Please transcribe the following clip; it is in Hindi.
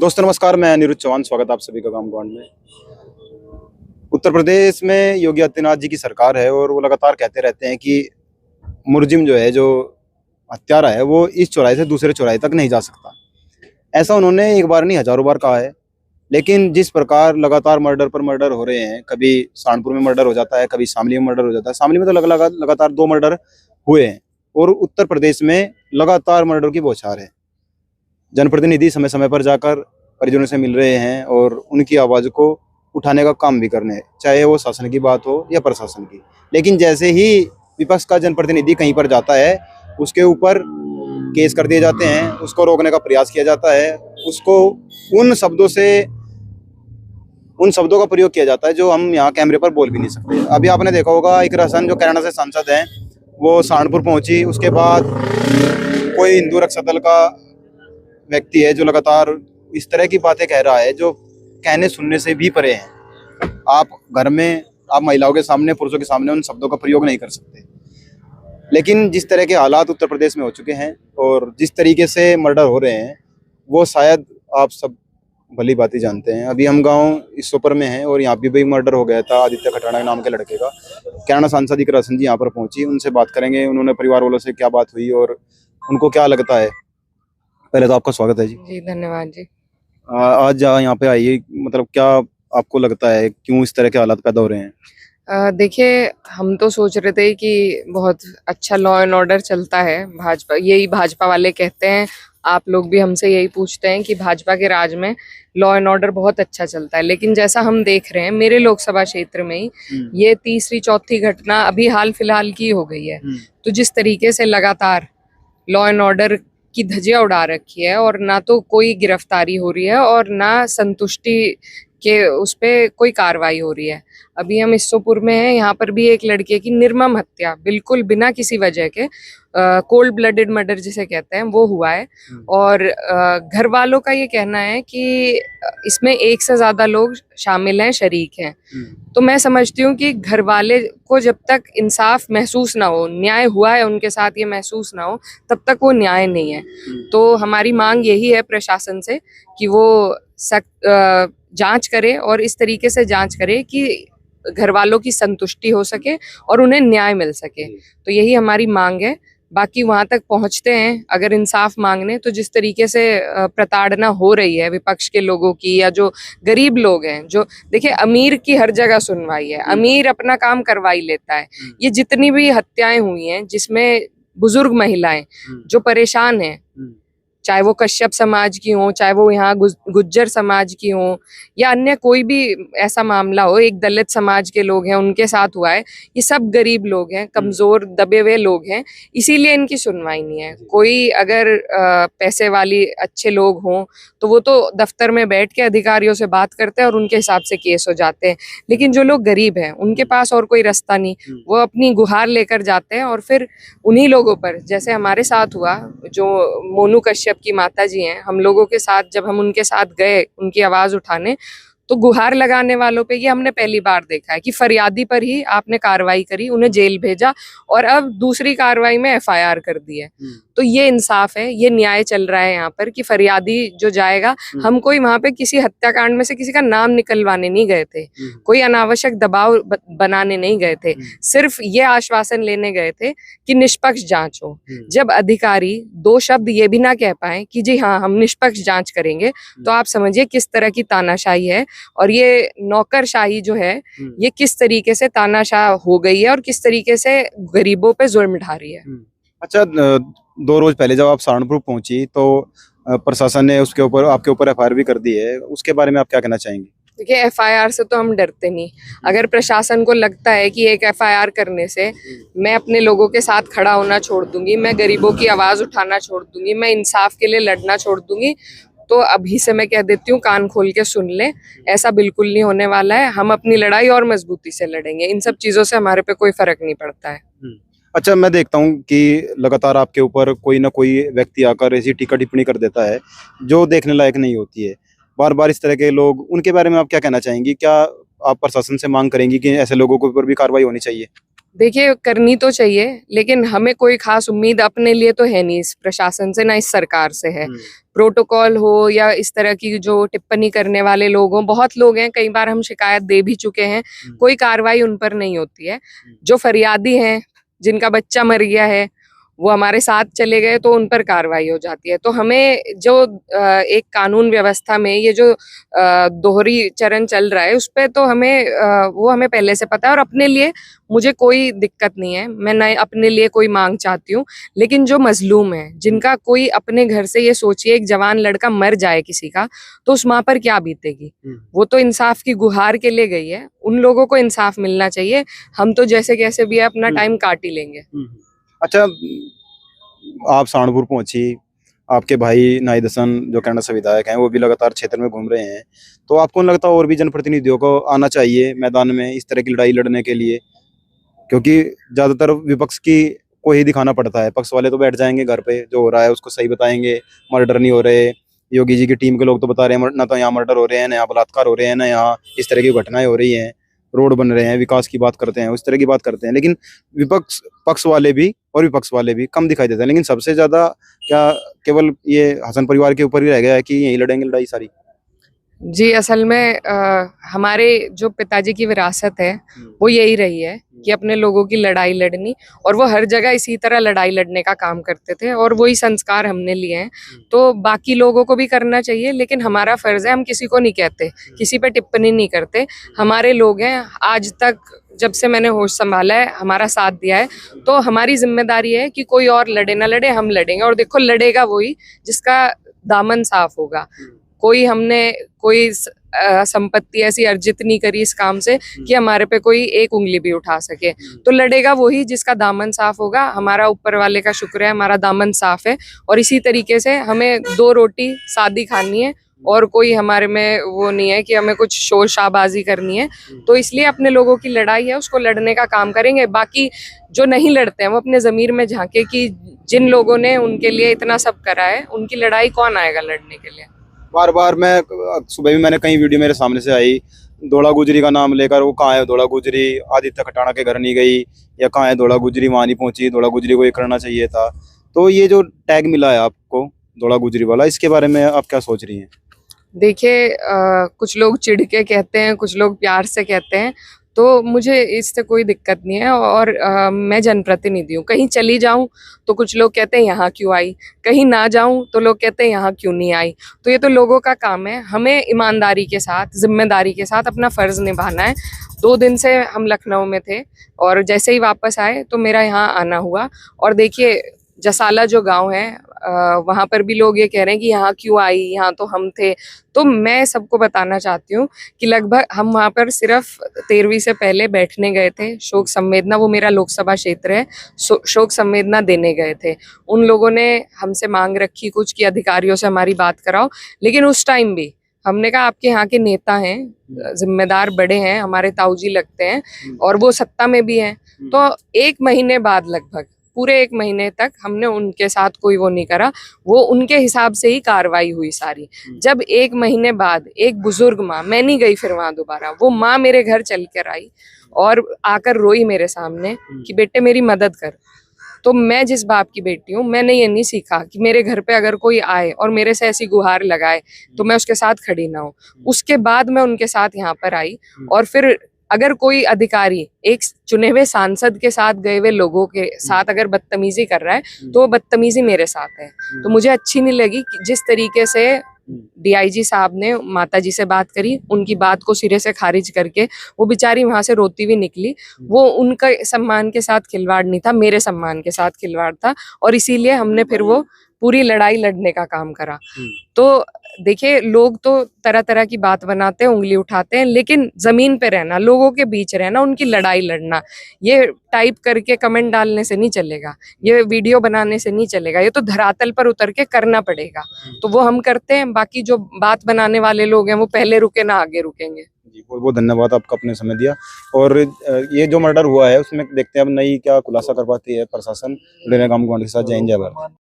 दोस्तों नमस्कार, मैं अनिरुद्ध चौहान। स्वागत है आप सभी का गांव गौंड में। उत्तर प्रदेश में योगी आदित्यनाथ जी की सरकार है और वो लगातार कहते रहते हैं कि मुलजिम जो है, जो हत्यारा है, वो इस चौराहे से दूसरे चौराहे तक नहीं जा सकता। ऐसा उन्होंने एक बार नहीं हजारों बार कहा है। लेकिन जिस प्रकार लगातार मर्डर पर मर्डर हो रहे हैं, कभी सहारनपुर में मर्डर हो जाता है, कभी शामली में मर्डर हो जाता है। शामली में तो लगातार 2 मर्डर हुए हैं और उत्तर प्रदेश में लगातार मर्डर की बौछार है। जनप्रतिनिधि समय समय पर जाकर परिजनों से मिल रहे हैं और उनकी आवाज़ को उठाने का काम भी करने, चाहे वो शासन की बात हो या प्रशासन की। लेकिन जैसे ही विपक्ष का जनप्रतिनिधि कहीं पर जाता है, उसके ऊपर केस कर दिए जाते हैं, उसको रोकने का प्रयास किया जाता है, उसको उन शब्दों का प्रयोग किया जाता है जो हम यहाँ कैमरे पर बोल भी नहीं सकते। अभी आपने देखा होगा, इकरा हसन जो कैनेडा से सांसद हैं, वो सहारनपुर पहुंची। उसके बाद कोई हिंदू रक्षा दल का व्यक्ति है जो लगातार इस तरह की बातें कह रहा है जो कहने सुनने से भी परे हैं। आप घर में, आप महिलाओं के सामने, पुरुषों के सामने उन शब्दों का प्रयोग नहीं कर सकते। लेकिन जिस तरह के हालात उत्तर प्रदेश में हो चुके हैं और जिस तरीके से मर्डर हो रहे हैं, वो शायद आप सब भली बात ही जानते हैं। अभी हम गांव इसोपर में हैं और यहाँ भी मर्डर हो गया था आदित्य खटाना नाम के लड़के का। कैनेडा सांसद इकरा हसन जी यहाँ पर पहुंची, उनसे बात करेंगे, उन्होंने परिवार वालों से क्या बात हुई और उनको क्या लगता है। पहले तो आपका स्वागत है जी। जी धन्यवाद जी। आज यहाँ पे आइए, मतलब क्या आपको लगता है, क्यों इस तरह के हालात पैदा हो रहे हैं? देखिए, हम तो सोच रहे थे कि बहुत अच्छा लॉ एंड ऑर्डर चलता है। भाजपा वाले कहते हैं, आप लोग भी हमसे यही पूछते हैं कि भाजपा के राज में लॉ एंड ऑर्डर बहुत अच्छा चलता है। लेकिन जैसा हम देख रहे हैं मेरे लोकसभा क्षेत्र में ही, ये तीसरी चौथी घटना अभी हाल फिलहाल की हो गई है। तो जिस तरीके से लगातार लॉ एंड ऑर्डर की धज्जियां उड़ा रखी है और ना तो कोई गिरफ्तारी हो रही है और ना संतुष्टि के उस पे कोई कार्रवाई हो रही है। अभी हम इसोपुर में हैं, यहाँ पर भी एक लड़के की निर्मम हत्या बिल्कुल बिना किसी वजह के, कोल्ड ब्लडेड मर्डर जिसे कहते हैं, वो हुआ है। और घर वालों का ये कहना है कि इसमें एक से ज्यादा लोग शामिल हैं, शरीक हैं। तो मैं समझती हूँ कि घर वाले को जब तक इंसाफ महसूस ना हो, न्याय हुआ है उनके साथ ये महसूस ना हो, तब तक वो न्याय नहीं है। तो हमारी मांग यही है प्रशासन से कि वो सख्त जांच करे और इस तरीके से जांच करे कि घर वालों की संतुष्टि हो सके और उन्हें न्याय मिल सके। तो यही हमारी मांग है। बाकी वहां तक पहुंचते हैं अगर इंसाफ मांगने, तो जिस तरीके से प्रताड़ना हो रही है विपक्ष के लोगों की या जो गरीब लोग हैं, जो देखिए, अमीर की हर जगह सुनवाई है, अमीर अपना काम करवाई लेता है। ये जितनी भी हत्याएं हुई हैं जिसमें बुजुर्ग महिलाएं जो परेशान हैं, चाहे वो कश्यप समाज की हो, चाहे वो यहाँ गुज्जर समाज की हो, या अन्य कोई भी ऐसा मामला हो, एक दलित समाज के लोग हैं उनके साथ हुआ है, ये सब गरीब लोग हैं, कमजोर दबे हुए लोग हैं, इसीलिए इनकी सुनवाई नहीं है। कोई अगर पैसे वाली अच्छे लोग हों तो वो तो दफ्तर में बैठ के अधिकारियों से बात करते हैं और उनके हिसाब से केस हो जाते हैं। लेकिन जो लोग गरीब हैं उनके पास और कोई रास्ता नहीं, वो अपनी गुहार लेकर जाते हैं और फिर उन्हीं लोगों पर, जैसे हमारे साथ हुआ, जो मोनू कश्यप की माता जी हैं, हम लोगों के साथ जब हम उनके साथ गए उनकी आवाज उठाने, तो गुहार लगाने वालों पे ये हमने पहली बार देखा है कि फरियादी पर ही आपने कार्रवाई करी, उन्हें जेल भेजा और अब दूसरी कार्रवाई में एफआईआर कर दी है। तो ये इंसाफ है, ये न्याय चल रहा है यहाँ पर कि फरियादी जो जाएगा, हम कोई वहां पे किसी हत्याकांड में से किसी का नाम निकलवाने नहीं गए थे, कोई अनावश्यक दबाव बनाने नहीं गए थे, सिर्फ ये आश्वासन लेने गए थे कि निष्पक्ष जांच हो। जब अधिकारी 2 शब्द ये भी ना कह पाए कि जी हाँ हम निष्पक्ष जांच करेंगे, तो आप समझिए किस तरह की तानाशाही है और ये नौकरशाही जो है, ये किस तरीके से तानाशाह हो गई है और किस तरीके से गरीबों पे जुल्म ढा रही है। अच्छा, 2 रोज पहले जब आप सहारनपुर पहुंची तो प्रशासन ने उसके ऊपर, आपके ऊपर एफआईआर भी कर दी है, उसके बारे में आप क्या कहना चाहेंगे? देखिए, एफआईआर से तो हम डरते नहीं। अगर प्रशासन को लगता है कि एक एफआईआर करने से मैं अपने लोगों के साथ खड़ा होना छोड़ दूंगी, मैं गरीबों की आवाज उठाना छोड़ दूंगी, मैं इंसाफ के लिए लड़ना छोड़ दूंगी, तो अभी से मैं कह देती हूँ, कान खोल के सुन ले, ऐसा बिल्कुल नहीं होने वाला है। हम अपनी लड़ाई और मजबूती से लड़ेंगे, इन सब चीजों से हमारे पे कोई फर्क नहीं पड़ता है। अच्छा, मैं देखता हूँ कि लगातार आपके ऊपर कोई ना कोई व्यक्ति आकर ऐसी टीका टिप्पणी कर देता है जो देखने लायक नहीं होती है। बार बार इस तरह के लोग, उनके बारे में आप क्या कहना चाहेंगी? क्या आप प्रशासन से मांग करेंगी कि ऐसे लोगों के ऊपर भी कार्रवाई होनी चाहिए? देखिए करनी तो चाहिए, लेकिन हमें कोई खास उम्मीद अपने लिए तो है नहीं इस प्रशासन से, ना इस सरकार से है। प्रोटोकॉल हो या इस तरह की जो टिप्पणी करने वाले लोग हों, बहुत लोग हैं, कई बार हम शिकायत दे भी चुके हैं, कोई कार्रवाई उन पर नहीं होती है। जो फरियादी हैं, जिनका बच्चा मर गया है, वो हमारे साथ चले गए तो उन पर कार्रवाई हो जाती है। तो हमें जो एक कानून व्यवस्था में ये जो दोहरी चरण चल रहा है, उस पे तो हमें वो हमें पहले से पता है, और अपने लिए मुझे कोई दिक्कत नहीं है, मैं ना अपने लिए कोई मांग चाहती हूँ। लेकिन जो मजलूम है, जिनका कोई अपने घर से, ये सोचिए एक जवान लड़का मर जाए किसी का, तो उस माँ पर क्या बीतेगी। वो तो इंसाफ की गुहार के लिए गई है, उन लोगों को इंसाफ मिलना चाहिए। हम तो जैसे कैसे भी है अपना टाइम काट ही लेंगे। अच्छा, आप सहारनपुर पहुंची, आपके भाई नाहिद हसन जो कनाडा से विधायक हैं वो भी लगातार क्षेत्र में घूम रहे हैं, तो आपको नहीं लगता और भी जनप्रतिनिधियों को आना चाहिए मैदान में इस तरह की लड़ाई लड़ने के लिए? क्योंकि ज्यादातर विपक्ष की को ही दिखाना पड़ता है, पक्ष वाले तो बैठ जाएंगे घर पे, जो हो रहा है उसको सही बताएंगे, मर्डर नहीं हो रहे, योगी जी की टीम के लोग तो बता रहे हैं ना तो यहाँ मर्डर हो रहे हैं, ना यहाँ बलात्कार हो रहे हैं, ना यहाँ इस तरह की घटनाएं हो रही हैं, रोड बन रहे हैं, विकास की बात करते हैं, उस तरह की बात करते हैं, लेकिन विपक्ष पक्ष वाले भी और विपक्ष वाले भी कम दिखाई देते हैं। लेकिन सबसे ज्यादा क्या केवल ये हसन परिवार के ऊपर ही रह गया है कि यही लड़ेंगे लड़ाई सारी? जी, असल में हमारे जो पिताजी की विरासत है वो यही रही है कि अपने लोगों की लड़ाई लड़नी, और वो हर जगह इसी तरह लड़ाई लड़ने का काम करते थे, और वही संस्कार हमने लिए हैं। तो बाकी लोगों को भी करना चाहिए, लेकिन हमारा फर्ज है, हम किसी को नहीं कहते, किसी पे टिप्पणी नहीं करते, हमारे लोग हैं। आज तक जब से मैंने होश संभाला है, हमारा साथ दिया है, तो हमारी जिम्मेदारी है कि कोई और लड़े ना लड़े, हम लड़ेंगे। और देखो, लड़ेगा वही जिसका दामन साफ होगा। हमने कोई संपत्ति ऐसी अर्जित नहीं करी इस काम से कि हमारे पे कोई एक उंगली भी उठा सके। तो लड़ेगा वही जिसका दामन साफ होगा। हमारा ऊपर वाले का शुक्र है, हमारा दामन साफ है, और इसी तरीके से हमें 2 रोटी सादी खानी है, और कोई हमारे में वो नहीं है कि हमें कुछ शोर शाबाजी करनी है। तो इसलिए अपने लोगों की लड़ाई है, उसको लड़ने का काम करेंगे। बाकी जो नहीं लड़ते हैं वो अपने जमीर में झांके कि जिन लोगों ने उनके लिए इतना सब करा है, उनकी लड़ाई कौन आएगा लड़ने के लिए। बार बार मैं सुबह भी मैंने कई वीडियो मेरे सामने से आई, धोला गुजरी का नाम लेकर, वो कहाँ है धोला गुजरी, आदित्य खटाना के घर नहीं गई, या कहाँ है धोला गुजरी, वहां नहीं पहुंची, धोला गुजरी को ये करना चाहिए था। तो ये जो टैग मिला है आपको धोला गुजरी वाला, इसके बारे में आप क्या सोच रही हैं? देखिए, कुछ लोग चिढ़ के कहते हैं, कुछ लोग प्यार से कहते हैं, तो मुझे इससे कोई दिक्कत नहीं है। और मैं जनप्रतिनिधि हूँ, कहीं चली जाऊँ तो कुछ लोग कहते हैं यहाँ क्यों आई, कहीं ना जाऊँ तो लोग कहते हैं यहाँ क्यों नहीं आई। तो ये तो लोगों का काम है, हमें ईमानदारी के साथ, जिम्मेदारी के साथ अपना फ़र्ज़ निभाना है। 2 दिन से हम लखनऊ में थे, और जैसे ही वापस आए तो मेरा यहाँ आना हुआ। और देखिए, जसाला जो गांव है, वहाँ पर भी लोग ये कह रहे हैं कि यहाँ क्यों आई, यहाँ तो हम थे। तो मैं सबको बताना चाहती हूँ कि लगभग हम वहाँ पर सिर्फ 13वीं से पहले बैठने गए थे, शोक संवेदना, वो मेरा लोकसभा क्षेत्र है, शोक संवेदना देने गए थे। उन लोगों ने हमसे मांग रखी कुछ कि अधिकारियों से हमारी बात कराओ, लेकिन उस टाइम भी हमने कहा आपके यहाँ के नेता हैं, जिम्मेदार बड़े हैं, हमारे ताऊजी लगते हैं, और वो सत्ता में भी हैं। तो 1 महीने बाद, लगभग पूरे 1 महीने तक हमने उनके साथ कोई वो नहीं करा, वो उनके हिसाब से ही कार्रवाई हुई सारी। जब 1 महीने बाद एक बुजुर्ग माँ, मैं नहीं गई फिर वहां दोबारा, वो माँ मेरे घर चल कर आई और आकर रोई मेरे सामने कि बेटे मेरी मदद कर। तो मैं जिस बाप की बेटी हूँ, मैंने ये नहीं सीखा कि मेरे घर पे अगर कोई आए और मेरे से ऐसी गुहार लगाए तो मैं उसके साथ खड़ी ना हूँ। उसके बाद मैं उनके साथ यहाँ पर आई, और फिर अगर कोई अधिकारी एक चुने हुए सांसद के साथ गए हुए लोगों के साथ अगर बदतमीजी कर रहा है, तो वो बदतमीजी मेरे साथ है। तो मुझे अच्छी नहीं लगी कि जिस तरीके से डीआईजी साहब ने माताजी से बात करी, उनकी बात को सिरे से खारिज करके वो बेचारी वहां से रोती हुई निकली। वो उनका सम्मान के साथ खिलवाड़ नहीं था, मेरे सम्मान के साथ खिलवाड़ था, और इसीलिए हमने फिर वो पूरी लड़ाई लड़ने का काम करा। तो देखिए, लोग तो तरह तरह की बात बनाते हैं, उंगली उठाते हैं, लेकिन जमीन पे रहना, लोगों के बीच रहना, उनकी लड़ाई लड़ना, ये टाइप करके कमेंट डालने से नहीं चलेगा, ये वीडियो बनाने से नहीं चलेगा, ये तो धरातल पर उतर के करना पड़ेगा। तो वो हम करते हैं, बाकी जो बात बनाने वाले लोग हैं वो पहले रुके ना आगे रुकेंगे। जी, बहुत बहुत धन्यवाद, आपका अपने समय दिया। और ये जो मर्डर हुआ है उसमें देखते हैं अब नई क्या खुलासा कर पाती है प्रशासन। गांव के साथ। जय हिंद, जय भारत।